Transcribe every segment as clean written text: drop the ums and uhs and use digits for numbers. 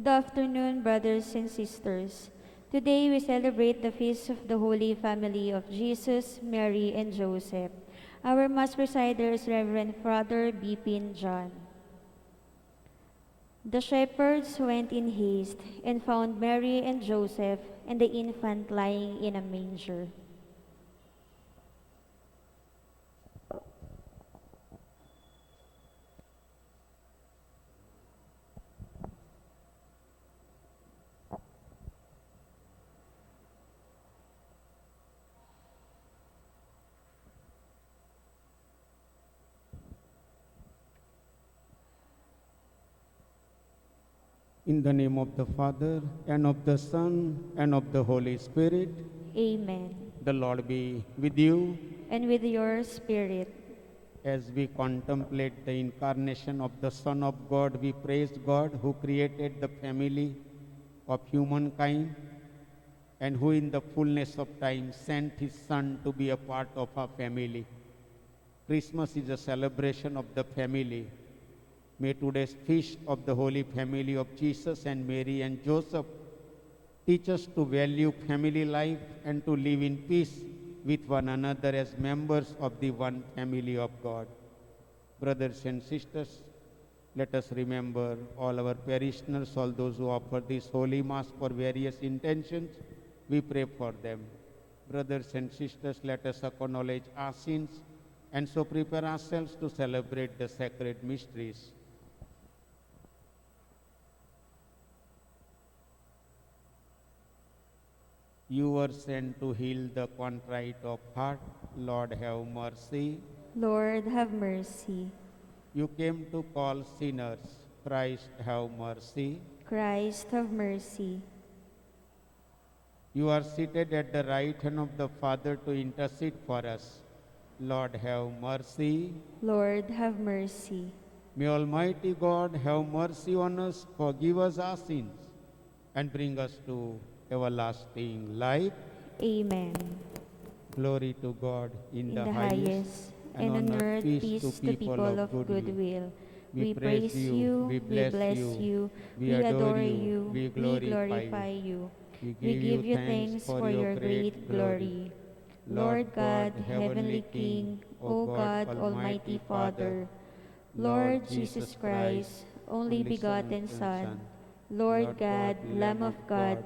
Good afternoon, brothers and sisters. Today we celebrate the feast of the Holy Family of Jesus, Mary, and Joseph. Our Mass presider is Reverend Father Bipin John. The shepherds went in haste and found Mary and Joseph and the infant lying in a manger. In the name of the Father, and of the Son, and of the Holy Spirit, Amen. the Lord be with you. And with your spirit. As we contemplate the incarnation of the Son of God, we praise God who created the family of humankind and who in the fullness of time sent his Son to be a part of our family. Christmas is a celebration of the family. May today's feast of the Holy Family of Jesus and Mary and Joseph teach us to value family life and to live in peace with one another as members of the one family of God. Brothers and sisters, let us remember all our parishioners, all those who offer this Holy Mass for various intentions. We pray for them. Brothers and sisters, let us acknowledge our sins and so prepare ourselves to celebrate the sacred mysteries. You were sent to heal the contrite of heart. Lord, have mercy. Lord, have mercy. You came to call sinners. Christ, have mercy. Christ, have mercy. You are seated at the right hand of the Father to intercede for us. Lord, have mercy. Lord, have mercy. May Almighty God have mercy on us, forgive us our sins, and bring us to everlasting life. Amen. Glory to God In the highest, and on earth peace to people of good will. We praise you, we bless you, we adore you, we glorify you. We give you thanks for your great glory. Lord God, heavenly King, O God, Almighty Father, Lord Jesus Christ, only begotten Son, Lord God, Lamb of God,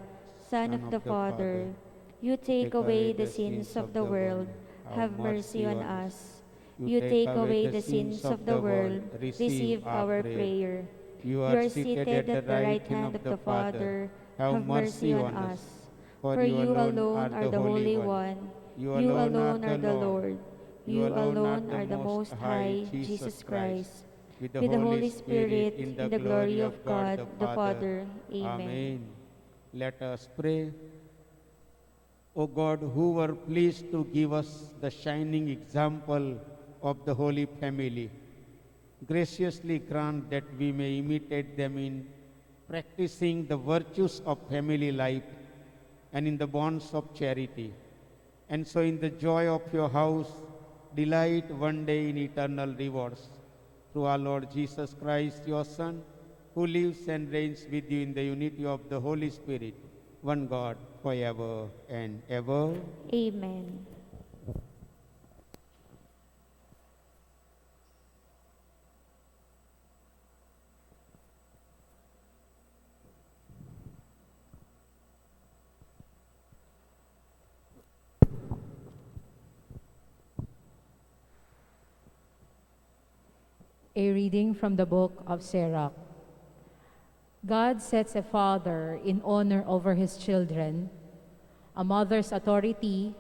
Son of the Father, you take away the sins of the world, have mercy on us. You take away the sins of the world, receive our prayer. You are seated at the right hand of the Father, have mercy on us. For you alone are the Holy One, you alone are the Lord, you alone are the Most High, Jesus Christ. With the Holy Spirit, in the glory of God the Father. Amen. Let us pray. O God, who were pleased to give us the shining example of the Holy Family, graciously grant that we may imitate them in practicing the virtues of family life and in the bonds of charity. And so in the joy of your house, delight one day in eternal rewards. Through our Lord Jesus Christ, your Son, who lives and reigns with you in the unity of the Holy Spirit, one God, forever and ever. Amen. A reading from the book of Sirach. God sets a father in honor over his children. A mother's authority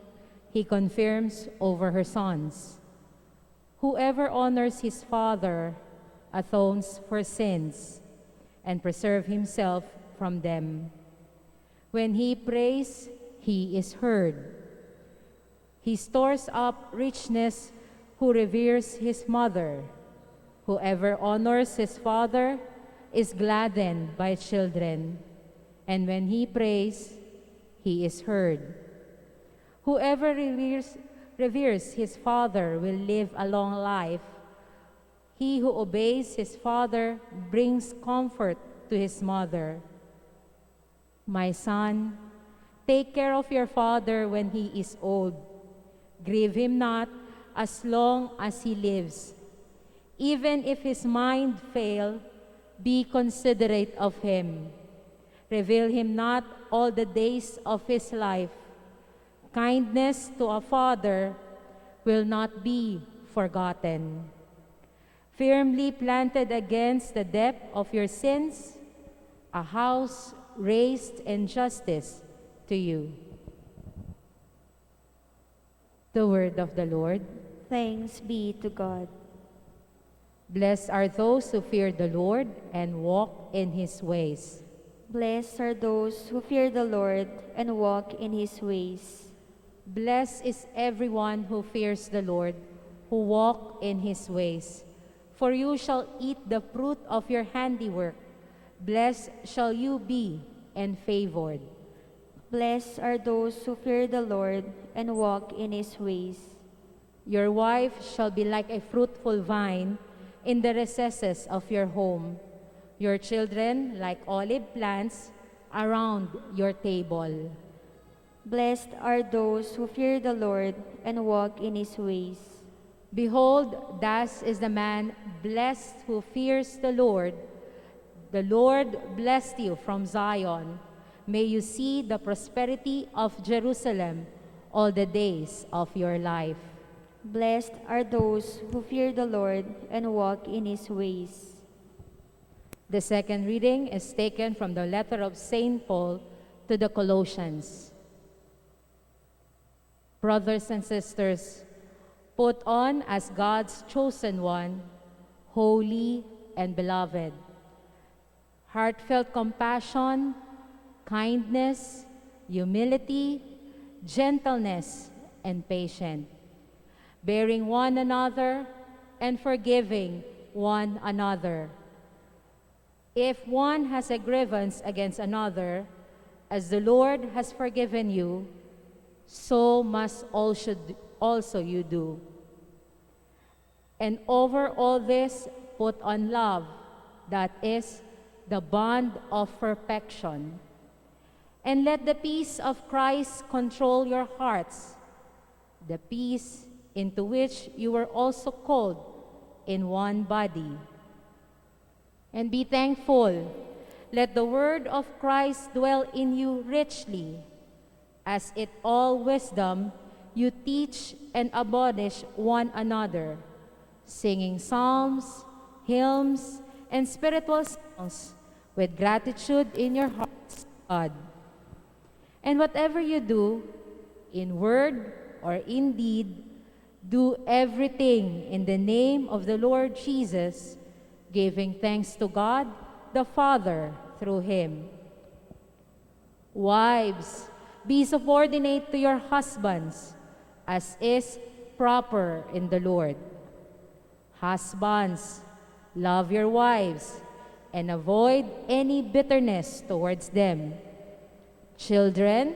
he confirms over her sons. Whoever honors his father atones for sins and preserves himself from them. When he prays, he is heard. He stores up richness who reveres his mother. Whoever honors his father is gladdened by children, and when he prays, he is heard. Whoever reveres his father will live a long life. He who obeys his father brings comfort to his mother. My son, take care of your father when he is old. Grieve him not as long as he lives. Even if his mind fail, be considerate of him. Reveal him not all the days of his life. Kindness to a father will not be forgotten. Firmly planted against the depth of your sins, a house raised in justice to you. The word of the Lord. Thanks be to God. Blessed are those who fear the Lord and walk in his ways. Blessed are those who fear the Lord and walk in his ways. Blessed is everyone who fears the Lord, who walk in his ways. For you shall eat the fruit of your handiwork. Blessed shall you be and favored. Blessed are those who fear the Lord and walk in his ways. Your wife shall be like a fruitful vine in the recesses of your home. Your children like olive plants around your table. Blessed are those who fear the Lord and walk in his ways. Behold, thus is the man blessed who fears the Lord. The Lord bless you from Zion. May you see the prosperity of Jerusalem all the days of your life. Blessed are those who fear the Lord and walk in his ways. The second reading is taken from the letter of St. Paul to the Colossians. Brothers and sisters, put on as God's chosen one, holy and beloved, heartfelt compassion, kindness, humility, gentleness, and patience, bearing one another and forgiving one another. If one has a grievance against another, as the Lord has forgiven you, so must also you do. And over all this, put on love, that is the bond of perfection. And let the peace of Christ control your hearts, the peace into which you were also called in one body. And be thankful. Let the word of Christ dwell in you richly, as in all wisdom you teach and admonish one another, singing psalms, hymns, and spiritual songs with gratitude in your hearts to God. And whatever you do, in word or in deed, do everything in the name of the Lord Jesus, giving thanks to God the Father through him. Wives, be subordinate to your husbands, as is proper in the Lord. Husbands, love your wives, and avoid any bitterness towards them. Children,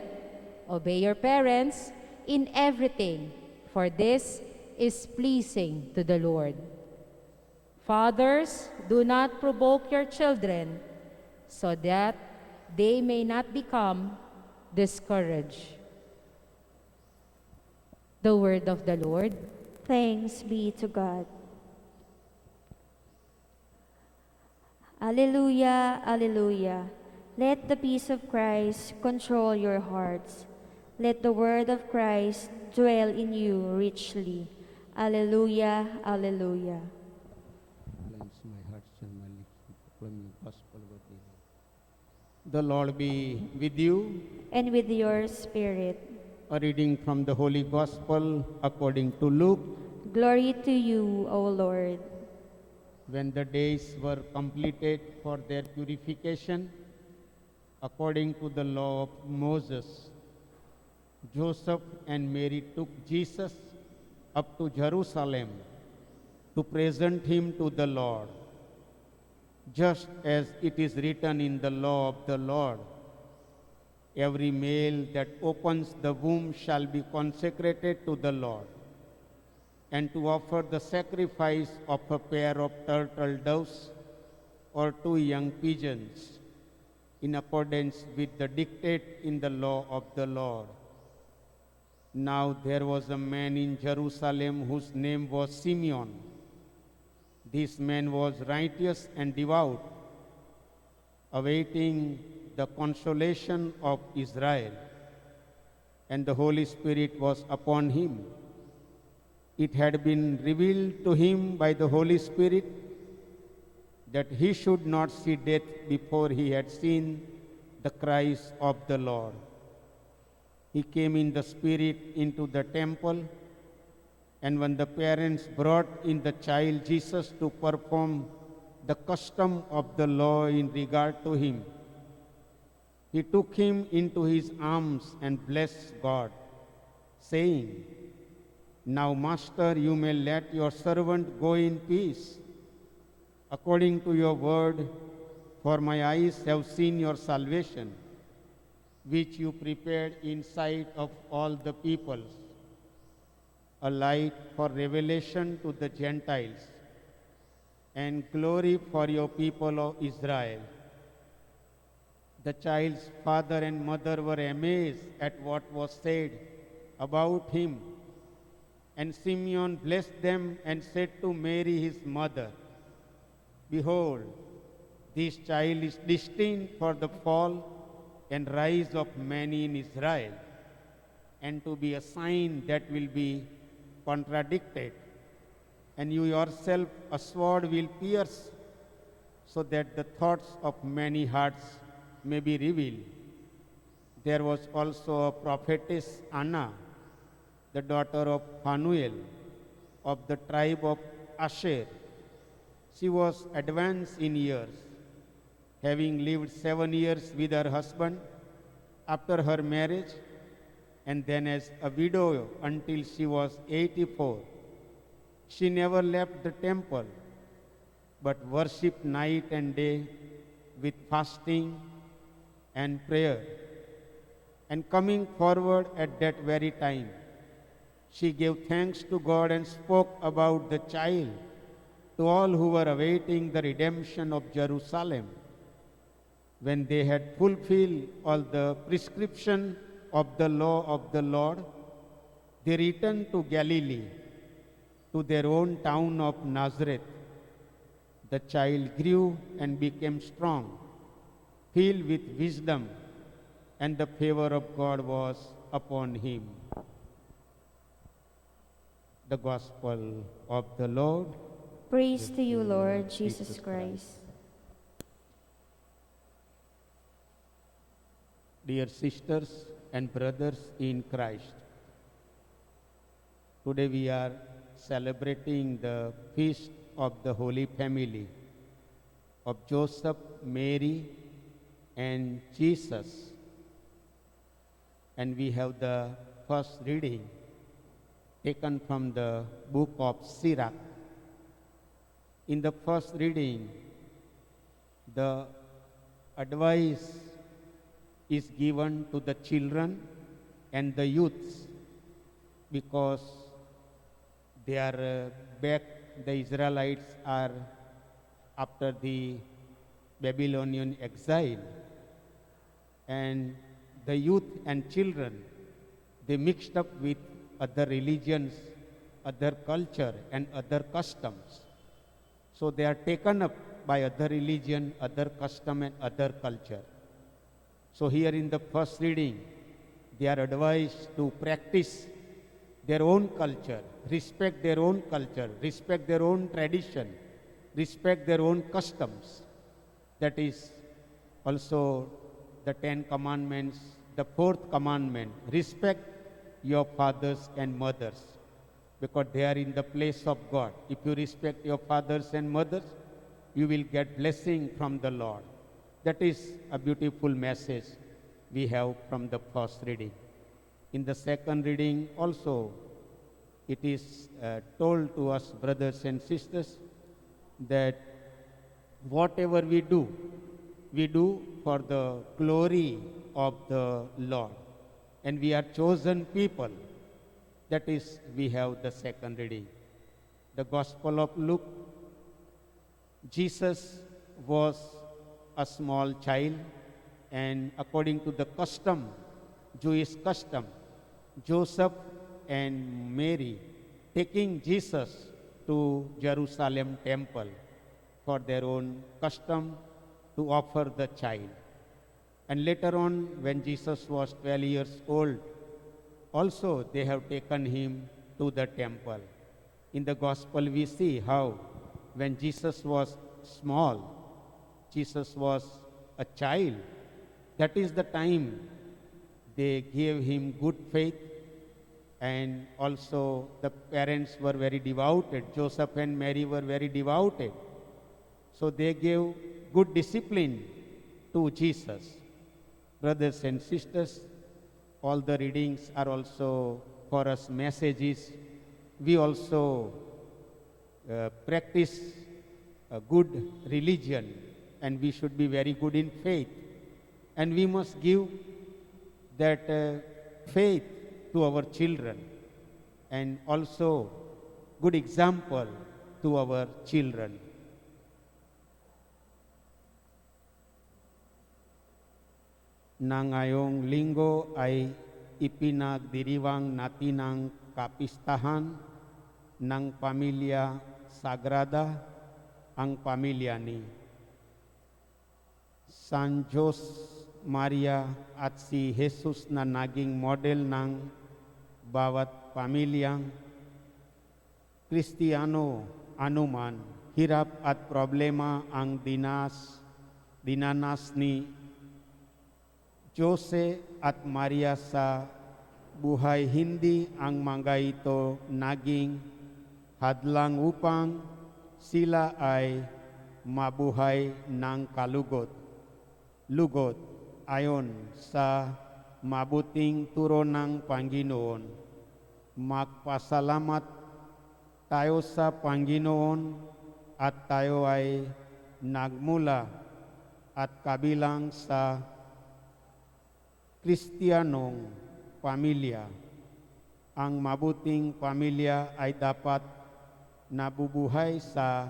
obey your parents in everything, for this is pleasing to the Lord. Fathers, do not provoke your children, so that they may not become discouraged. The word of the Lord. Thanks be to God. Alleluia, alleluia. Let the peace of Christ control your hearts. Let the word of Christ dwell in you richly. Alleluia, alleluia. Cleanse my heart and my lips to proclaim the gospel of thee. The Lord be with you. And with your spirit. A reading from the Holy Gospel according to Luke. Glory to you, O Lord. When the days were completed for their purification, according to the law of Moses, Joseph and Mary took Jesus up to Jerusalem to present him to the Lord, just as it is written in the law of the Lord. Every male that opens the womb shall be consecrated to the Lord, and to offer the sacrifice of a pair of turtle doves or 2 young pigeons in accordance with the dictate in the law of the Lord. Now there was a man in Jerusalem whose name was Simeon. This man was righteous and devout, awaiting the consolation of Israel, and the Holy Spirit was upon him. It had been revealed to him by the Holy Spirit that he should not see death before he had seen the Christ of the Lord. He came in the Spirit into the temple, and when the parents brought in the child Jesus to perform the custom of the law in regard to him, he took him into his arms and blessed God, saying, "Now, Master, you may let your servant go in peace, according to your word, for my eyes have seen your salvation, which you prepared in sight of all the peoples, a light for revelation to the Gentiles, and glory for your people of Israel." The child's father and mother were amazed at what was said about him, and Simeon blessed them and said to Mary his mother, "Behold, this child is destined for the fall and rise of many in Israel, and to be a sign that will be contradicted, and you yourself a sword will pierce, so that the thoughts of many hearts may be revealed." There was also a prophetess Anna, the daughter of Phanuel, of the tribe of Asher. She was advanced in years, having lived 7 years with her husband after her marriage, and then as a widow until she was 84. She never left the temple, but worshipped night and day with fasting and prayer. And coming forward at that very time, she gave thanks to God and spoke about the child to all who were awaiting the redemption of Jerusalem. When they had fulfilled all the prescription of the law of the Lord, they returned to Galilee, to their own town of Nazareth. The child grew and became strong, filled with wisdom, and the favor of God was upon him. The Gospel of the Lord. Praise to you, Lord Jesus Christ. Dear sisters and brothers in Christ, today we are celebrating the feast of the Holy Family of Joseph, Mary, and Jesus. And we have the first reading taken from the book of Sirach. In the first reading, the advice is given to the children and the youths, because they are back, the Israelites are after the Babylonian exile, and the youth and children, they mixed up with other religions, other culture, and other customs. So they are taken up by other religion, other custom, and other culture. So here in the first reading, they are advised to practice their own culture, respect their own culture, respect their own tradition, respect their own customs. That is also the 10 Commandments, the 4th commandment, respect your fathers and mothers, because they are in the place of God. If you respect your fathers and mothers, you will get blessing from the Lord. That is a beautiful message we have from the first reading. In the second reading also, it is told to us, brothers and sisters, that whatever we do for the glory of the Lord. And we are chosen people. That is, we have the second reading. The Gospel of Luke. Jesus was a small child And according to the custom, Jewish custom, Joseph and Mary taking Jesus to Jerusalem temple for their own custom to offer the child. And later on, when Jesus was 12 years old, also they have taken him to the temple. In the gospel, we see how when Jesus was small, Jesus was a child. That is the time they gave him good faith, and also the parents were very devoted. Joseph and Mary were very devoted. So they gave good discipline to Jesus. Brothers and sisters, all the readings are also for us messages. We also practice a good religion, and we should be very good in faith. And we must give that faith to our children, and also good example to our children. Na ngayong linggo ay ipinagdiriwang natin ang kapistahan ng Pamilya Sagrada, ang pamilya ni San Jose Maria at si Jesus na naging model ng bawat pamilyang Kristiyano anuman, hirap at problema ang dinanas ni Jose at Maria sa buhay. Hindi ang mga ito naging hadlang upang sila ay mabuhay ng lugod ayon sa mabuting turo ng Panginoon. Magpasalamat tayo sa Panginoon at tayo ay nagmula at kabilang sa Kristiyanong pamilya. Ang mabuting pamilya ay dapat nabubuhay sa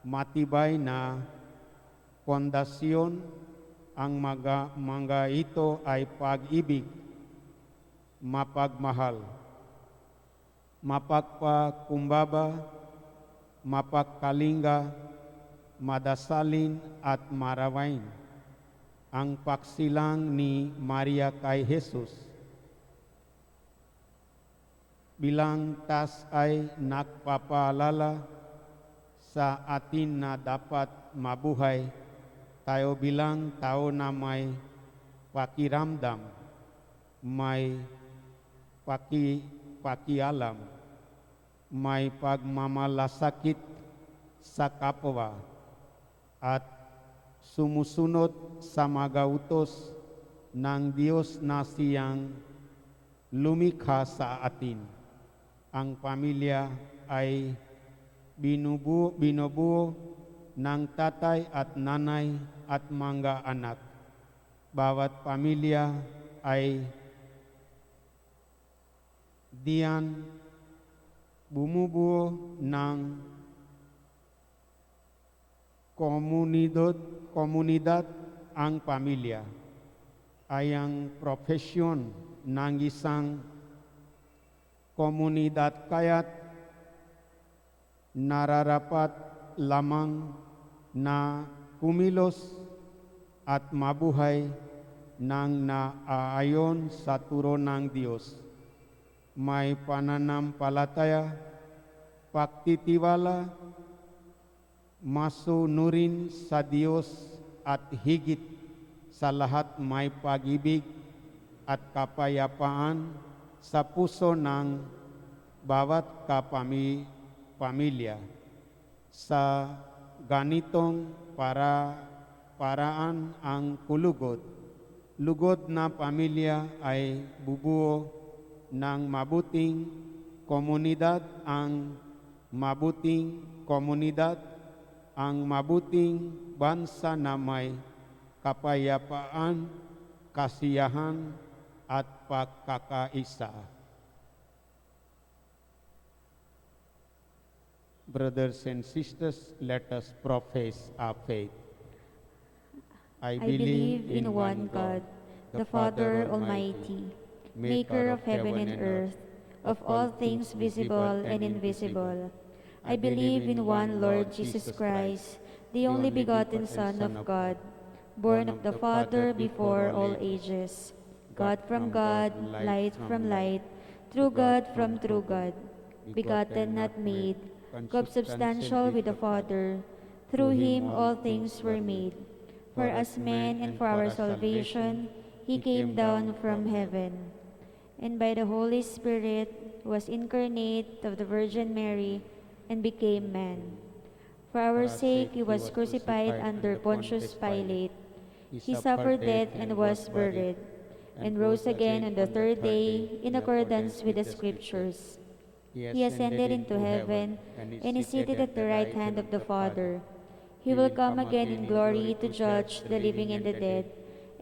matibay na pundasyon. Ang mga ito ay pag-ibig, mapagmahal, mapagpakumbaba, mapagkalinga, madasalin at marawain. Ang pagsilang ni Maria kay Jesus bilang tas ay nagpapaalala sa atin na dapat mabuhay tayo bilang tao na may pakiramdam, may pakialam, may pagmamalasakit sa kapwa at sumusunod sa mga utos ng Diyos na siyang lumikha sa atin. Ang pamilya ay binubuo ng tatay at nanay at mga anak. Bawat pamilya ay diyan bumubuo ng komunidad. Ang pamilya ay ang profesyon ng isang komunidad, kaya't nararapat lamang na kumilos at mabuhay ng naaayon sa turo ng Diyos. May pananampalataya, pagtitiwala, masunurin sa Diyos at higit sa lahat may pag-ibig at kapayapaan sa puso ng bawat pamilya. Sa ganitong paraan ang lugod na pamilya ay bubuo ng mabuting komunidad. Ang mabuting komunidad, ang mabuting bansa na may kapayapaan, kasiyahan at pagkakaisa. Brothers and sisters, let us profess our faith. I I believe believe in one God, the Father Almighty, maker of heaven and earth, of all things visible and invisible. I believe in one Lord Jesus Christ, the only begotten Son of God, born of the Father before all ages, God from God, light from light, true God from true God, begotten, not made, consubstantial with the Father. Through him all things were made. For us men and for our salvation, he came down from heaven, and by the Holy Spirit was incarnate of the Virgin Mary and became man. For our sake he was crucified under Pontius Pilate. He suffered death and was buried, and rose again on the third day in accordance with the Scriptures. He ascended into heaven and is seated at the right hand of the Father. He will come again in glory to judge the living and the dead,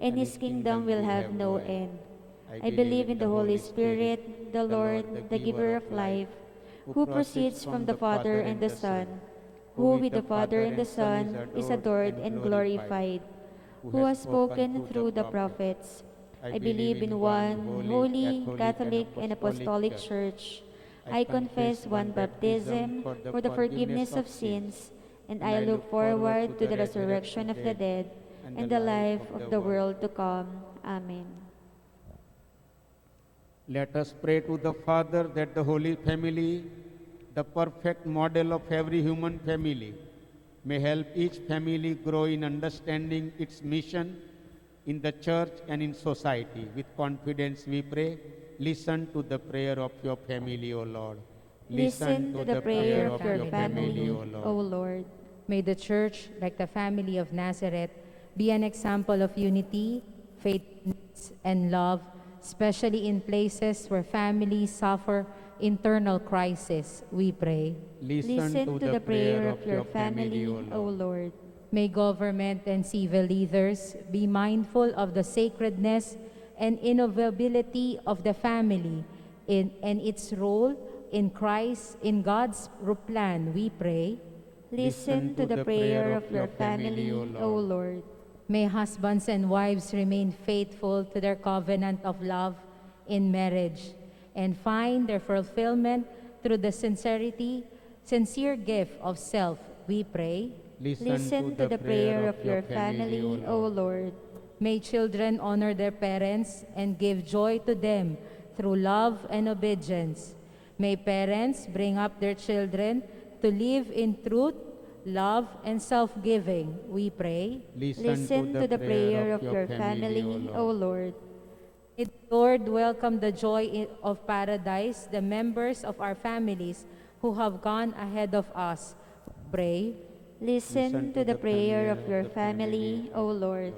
and his kingdom will have no end. I believe in the Holy Spirit, the Lord, the giver of life, who proceeds from the Father and the Son, who with the Father and the Son is adored and glorified, who has spoken through the prophets. I believe in one holy, Catholic, and Apostolic Church. I confess one baptism for the forgiveness of sins, and I look forward to the resurrection of the dead and the life of the world to come. Amen. Let us pray to the Father that the Holy Family, the perfect model of every human family, may help each family grow in understanding its mission in the church and in society. With confidence we pray, listen to the prayer of your family, O Lord. Listen to the prayer of your family, O Lord. May the Church, like the family of Nazareth, be an example of unity, faithfulness, and love, especially in places where families suffer internal crisis, we pray. Listen to the prayer of your family, O Lord. May government and civil leaders be mindful of the sacredness and innovability of the family and its role in Christ, in God's plan, we pray. Listen to the prayer of your family, O Lord. May husbands and wives remain faithful to their covenant of love in marriage and find their fulfillment through the sincere gift of self, we pray. Listen to the prayer of your family, O Lord. May children honor their parents and give joy to them through love and obedience. May parents bring up their children to live in truth, love, and self-giving, we pray. Listen to the prayer of your family, O Lord. May the Lord welcome the joy of paradise, the members of our families who have gone ahead of us, pray. Listen to the prayer of your family, O Lord.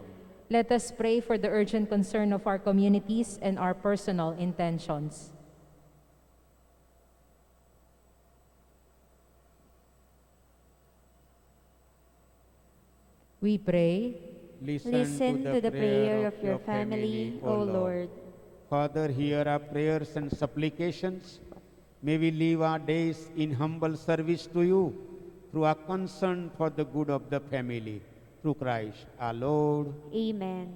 Let us pray for the urgent concern of our communities and our personal intentions. We pray. Listen to the prayer of your family, O Lord. Father, hear our prayers and supplications. May we live our days in humble service to you through our concern for the good of the family. Through Christ our Lord. Amen.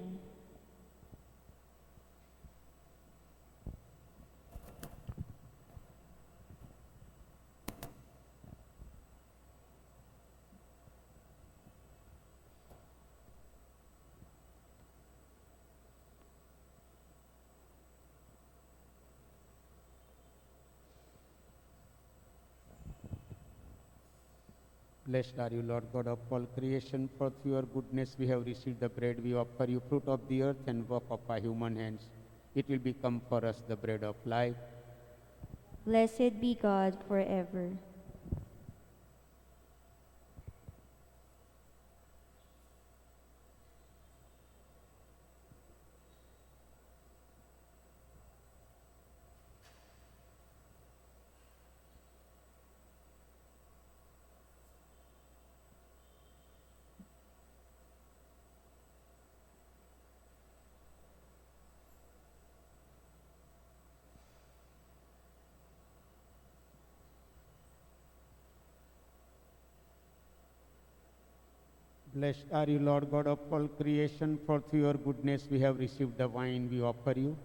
Blessed are you, Lord God of all creation, for through your goodness we have received the bread. We offer you fruit of the earth and work of our human hands. It will become for us the bread of life. Blessed be God forever. Blessed are you, Lord God of all creation, for through your goodness we have received the wine we offer you.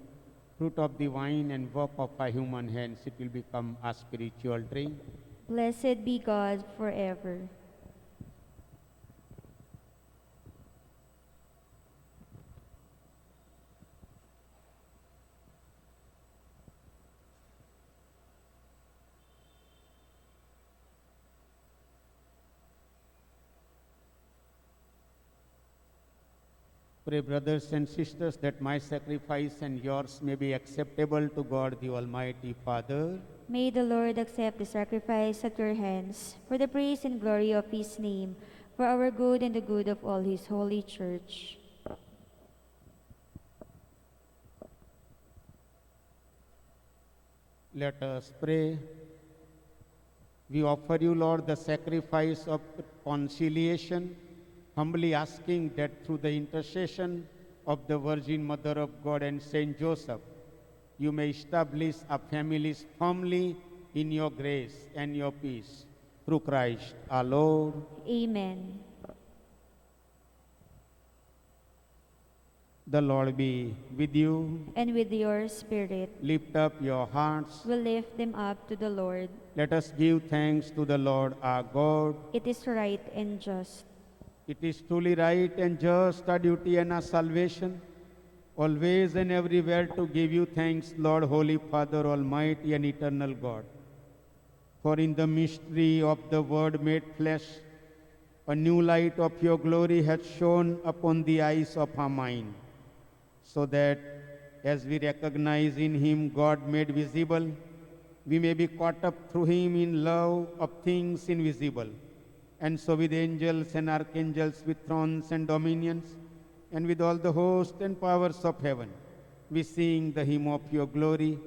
Fruit of the vine and work of our human hands, it will become a spiritual drink. Blessed be God forever. Pray, brothers and sisters, that my sacrifice and yours may be acceptable to God the Almighty Father. May the Lord accept the sacrifice at your hands for the praise and glory of his name, for our good and the good of all his holy church. Let us pray. We offer you, Lord, the sacrifice of conciliation, humbly asking that through the intercession of the Virgin Mother of God and Saint Joseph, you may establish our families firmly in your grace and your peace. Through Christ our Lord. Amen. The Lord be with you. And with your spirit, Lift up your hearts. we lift them up to the Lord. Let us give thanks to the Lord our God. It is right and just. It is truly right and just, our duty and our salvation, always and everywhere to give you thanks, Lord, Holy Father, Almighty and eternal God. For in the mystery of the Word made flesh, a new light of your glory has shone upon the eyes of our mind, so that as we recognize in him God made visible, we may be caught up through him in love of things invisible. And so with angels and archangels, with thrones and dominions, and with all the hosts and powers of heaven, we sing the hymn of your glory,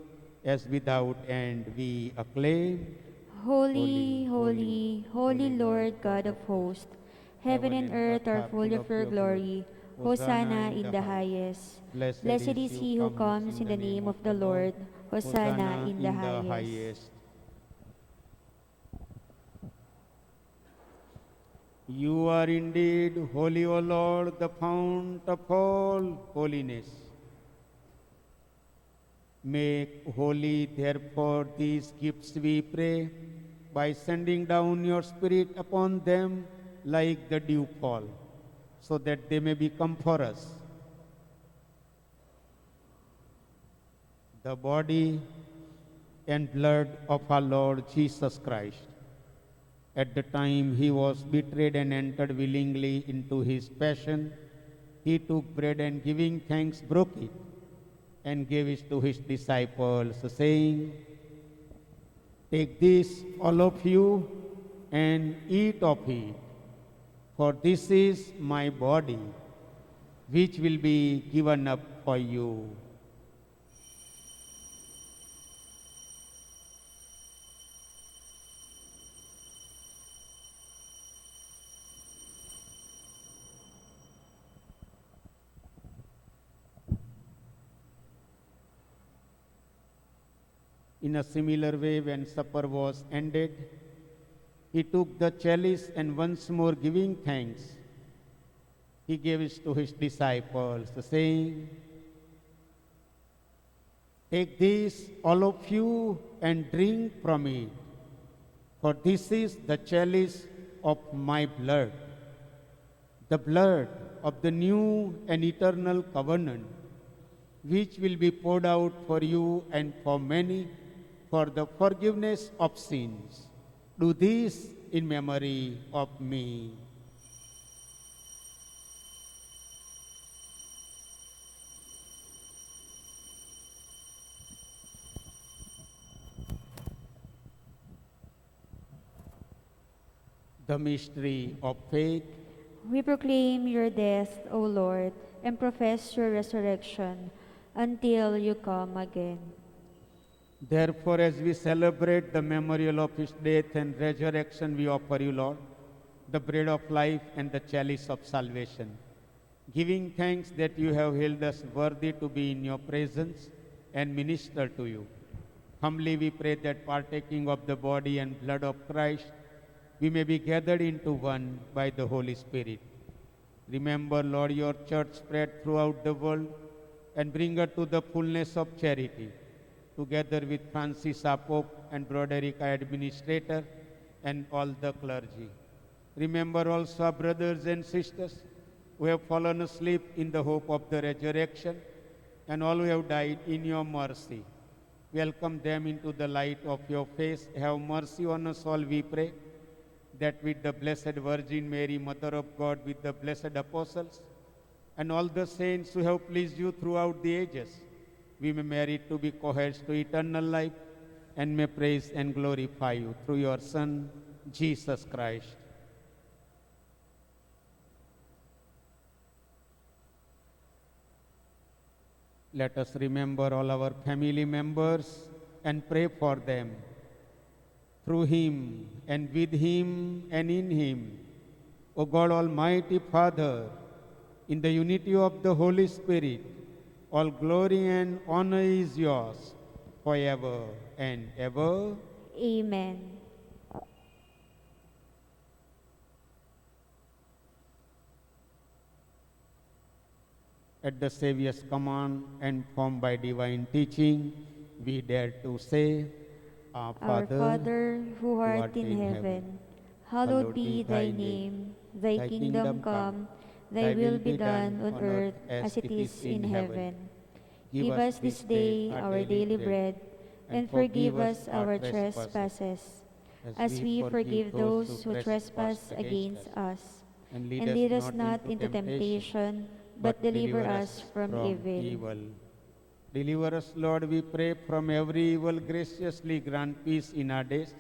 as without end we acclaim. Holy, holy, holy Lord God of hosts, heaven and earth are full of your glory. Hosanna in the highest. Blessed is he who comes in the name of the Lord. Hosanna in the highest. You are indeed holy, O Lord, the fount of all holiness. Make holy, therefore, these gifts, we pray, by sending down your Spirit upon them like the dewfall, so that they may become for us the body and blood of our Lord Jesus Christ. At the time he was betrayed and entered willingly into his passion, he took bread and giving thanks broke it and gave it to his disciples, saying, "Take this, all of you, and eat of it, for this is my body, which will be given up for you." In a similar way, when supper was ended, he took the chalice and once more giving thanks, he gave it to his disciples, saying, "Take this, all of you, and drink from it, for this is the chalice of my blood, the blood of the new and eternal covenant, which will be poured out for you and for many for the forgiveness of sins. Do this in memory of me." The mystery of faith. We proclaim your death, O Lord, and profess your resurrection until you come again. Therefore, as we celebrate the memorial of his death and resurrection, we offer you, Lord, the bread of life and the chalice of salvation, giving thanks that you have held us worthy to be in your presence and minister to you. Humbly we pray that partaking of the body and blood of Christ, we may be gathered into one by the Holy Spirit. Remember, Lord, your church spread throughout the world and bring her to the fullness of charity, together with Francis our Pope and Broderick our administrator and all the clergy. Remember also our brothers and sisters who have fallen asleep in the hope of the resurrection and all who have died in your mercy. Welcome them into the light of your face. Have mercy on us all, we pray, that with the Blessed Virgin Mary, Mother of God, with the blessed apostles, and all the saints who have pleased you throughout the ages, we may merit to be co-heirs to eternal life and may praise and glorify you through your Son, Jesus Christ. Let us remember all our family members and pray for them. Through him and with him and in him, O God Almighty Father, in the unity of the Holy Spirit, all glory and honor is yours forever and ever. Amen. At the Saviour's command and formed by divine teaching, we dare to say, Our Our Father, Father, who art in heaven, hallowed be thy name. Thy kingdom come, thy will be done on earth as it is in heaven. Give us this day our daily bread, and forgive us our trespasses, as we forgive those who trespass against us. And lead us not into temptation, but deliver us from evil. Deliver us, Lord, we pray, from every evil. Graciously grant peace in our days,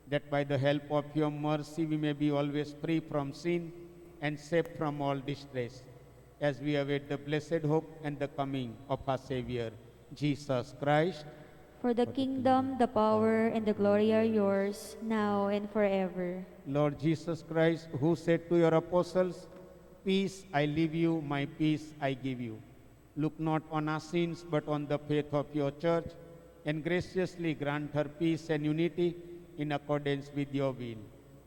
that by the help of your mercy we may be always free from sin and safe from all distress, as we await the blessed hope and the coming of our Savior, Jesus Christ. For the kingdom, the power, and the glory are yours, now and forever. Lord Jesus Christ, who said to your apostles, Peace I leave you, my peace I give you. Look not on our sins, but on the faith of your church, and graciously grant her peace and unity in accordance with your will,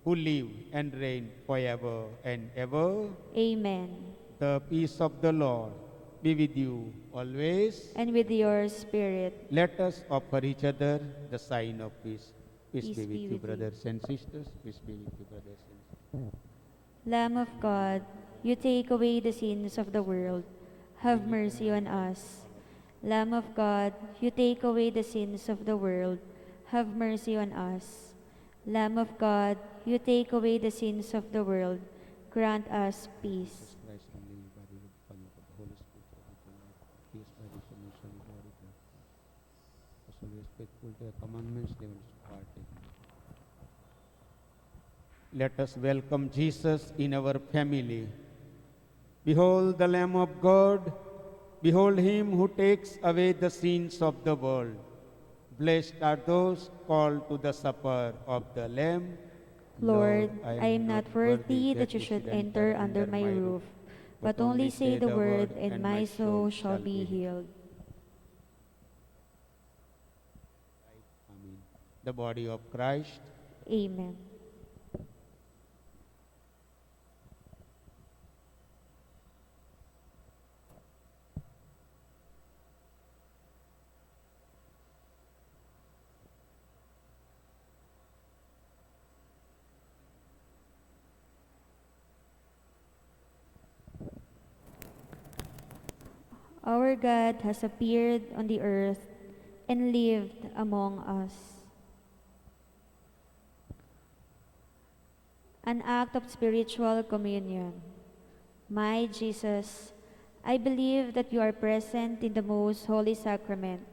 who live and reign forever and ever. Amen. The peace of the Lord be with you always. And with your spirit. Let us offer each other the sign of peace. Peace Peace be with be you, with you. brothers and sisters. Peace be with you, brothers and sisters. Lamb of God, you take away the sins of the world. Have mercy on us. Lamb of God, you take away the sins of the world. Have mercy on us. Lamb of God, you take away the sins of the world. Grant us peace. Christ, only body with the Father, the Holy Spirit, peace by the submission of glory. As always faithful to your commandments, they will partake. Let us welcome Jesus in our family. Behold the Lamb of God. Behold him who takes away the sins of the world. Blessed are those called to the supper of the Lamb. Lord, I am not worthy that you should enter under my roof, but only say the word, and my soul shall be healed. Amen. The body of Christ. Amen. Our God has appeared on the earth and lived among us. An act of spiritual communion. My Jesus, I believe that you are present in the most holy sacrament.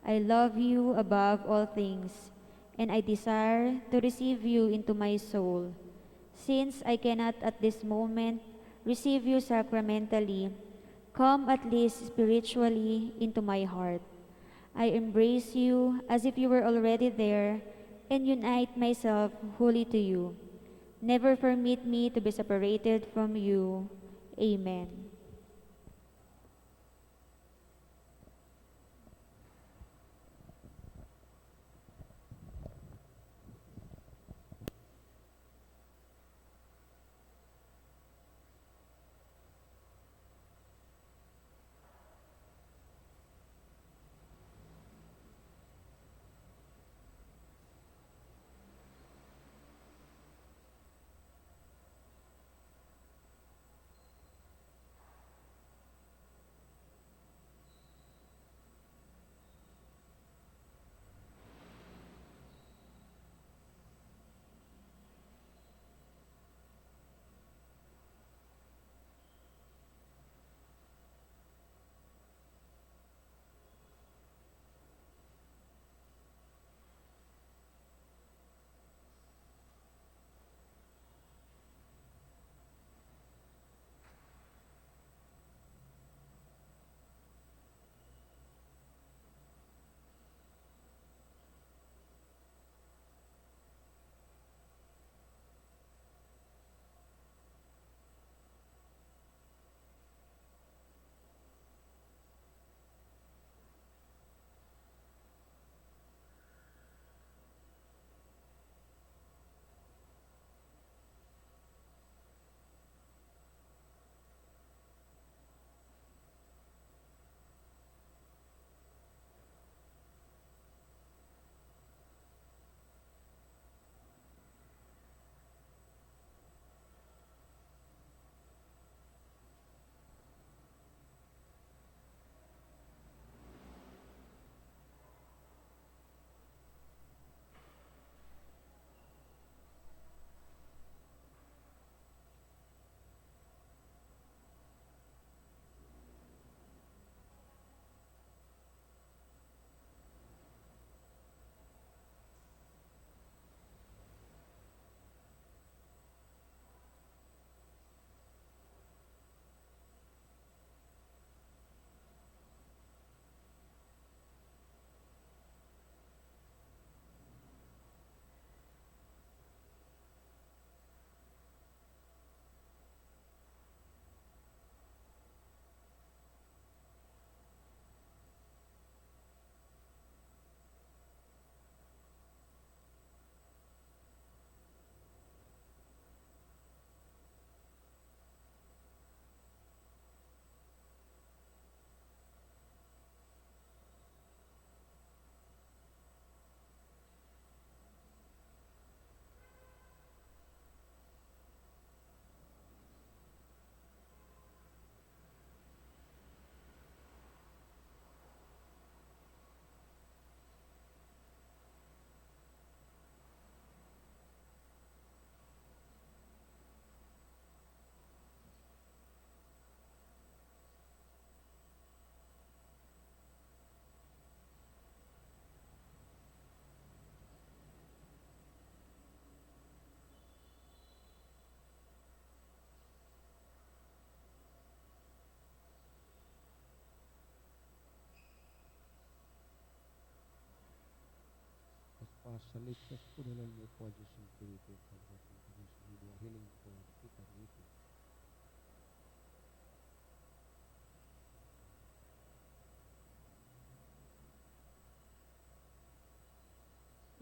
I love you above all things, and I desire to receive you into my soul. Since I cannot at this moment receive you sacramentally, come at least spiritually into my heart. I embrace you as if you were already there and unite myself wholly to you. Never permit me to be separated from you. Amen.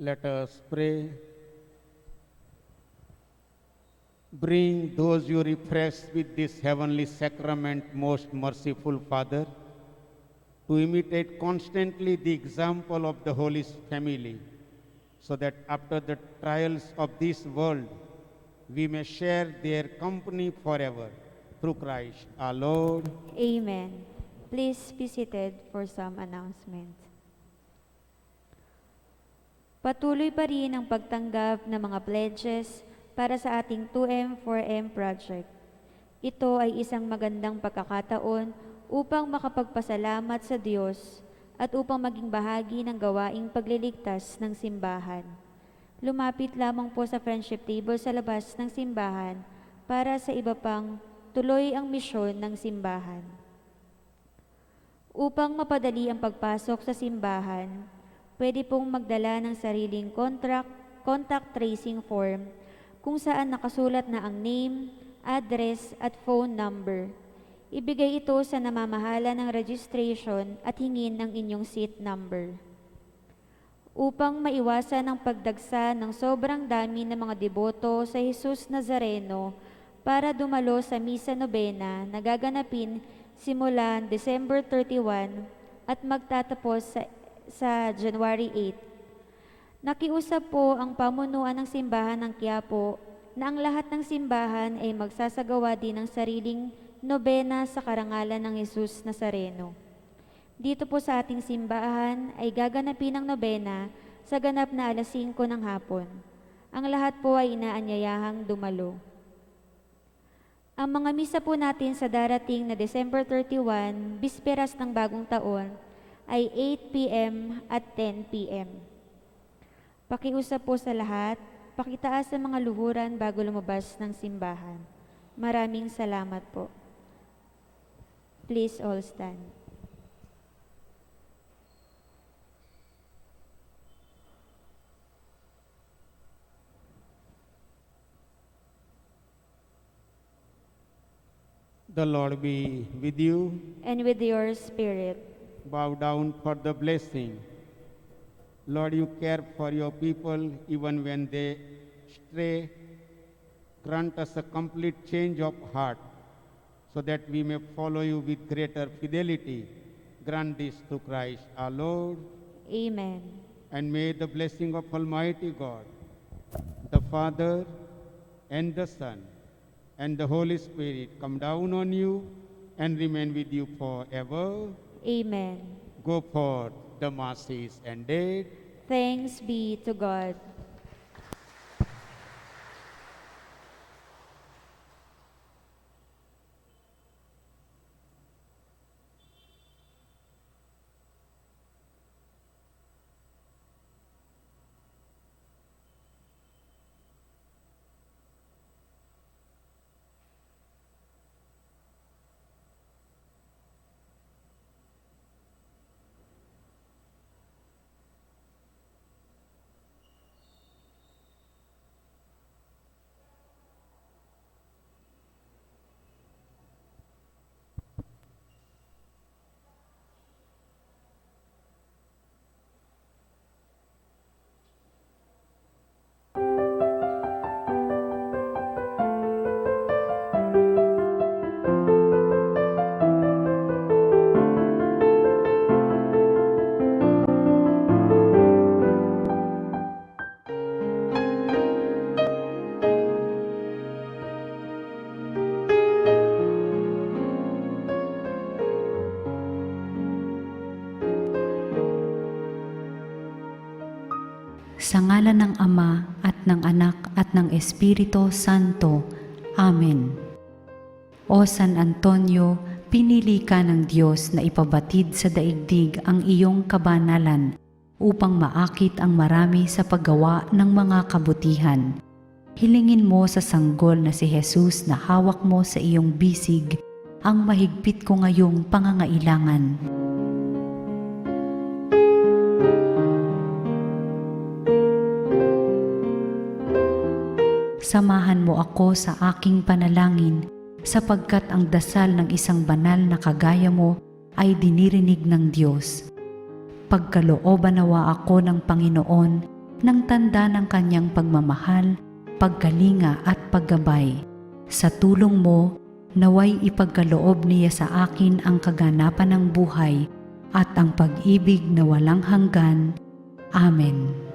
Let us pray. Bring those you refresh with this heavenly sacrament, most merciful Father, to imitate constantly the example of the Holy Family, so that after the trials of this world, we may share their company forever. Through Christ our Lord. Amen. Please be seated for some announcements. Patuloy pa rin ang pagtanggap ng mga pledges para sa ating 2M 4M project. Ito ay isang magandang pagkakataon upang makapagpasalamat sa Diyos at upang maging bahagi ng gawaing pagliligtas ng simbahan. Lumapit lamang po sa friendship table sa labas ng simbahan para sa iba pang tuloy ang misyon ng simbahan. Upang mapadali ang pagpasok sa simbahan, pwede pong magdala ng sariling contact tracing form kung saan nakasulat na ang name, address at phone number. Ibigay ito sa namamahala ng registration at hingin ng inyong seat number. Upang maiwasan ang pagdagsa ng sobrang dami ng mga deboto sa Jesus Nazareno para dumalo sa Misa Nobena na gaganapin simula December 31 at magtatapos sa January 8. Nakiusap po ang pamunuan ng simbahan ng Quiapo na ang lahat ng simbahan ay magsasagawa din ng sariling nobena sa karangalan ng Jesus Nazareno. Dito po sa ating simbahan ay gaganapin ang nobena sa ganap na alas 5 ng hapon. Ang lahat po ay inaanyayahang dumalo. Ang mga misa po natin sa darating na December 31, bisperas ng bagong taon, ay 8 p.m. at 10 p.m. Pakiusap po sa lahat, pakitaas ang mga luhuran bago lumabas ng simbahan. Maraming salamat po. Please all stand. The Lord be with you. And with your spirit. Bow down for the blessing. Lord, you care for your people even when they stray. Grant us a complete change of heart so that we may follow you with greater fidelity. Grant this through Christ our Lord. Amen. And may the blessing of Almighty God, the Father and the Son and the Holy Spirit come down on you and remain with you forever. Amen. Go forth, the masses ended. Thanks be to God. Sa ngalan ng Ama at ng Anak at ng Espiritu Santo. Amen. O San Antonio, pinili ka ng Diyos na ipabatid sa daigdig ang iyong kabanalan upang maakit ang marami sa paggawa ng mga kabutihan. Hilingin mo sa sanggol na si Jesus na hawak mo sa iyong bisig ang mahigpit ko ngayong pangangailangan. samahan mo ako sa aking panalangin sapagkat ang dasal ng isang banal na kagaya mo ay dinirinig ng Diyos. Pagkalooban nawa ako ng Panginoon ng tanda ng kanyang pagmamahal, pagkalinga at paggabay. Sa tulong mo, naway ipagkaloob niya sa akin ang kaganapan ng buhay at ang pag-ibig na walang hanggan. Amen.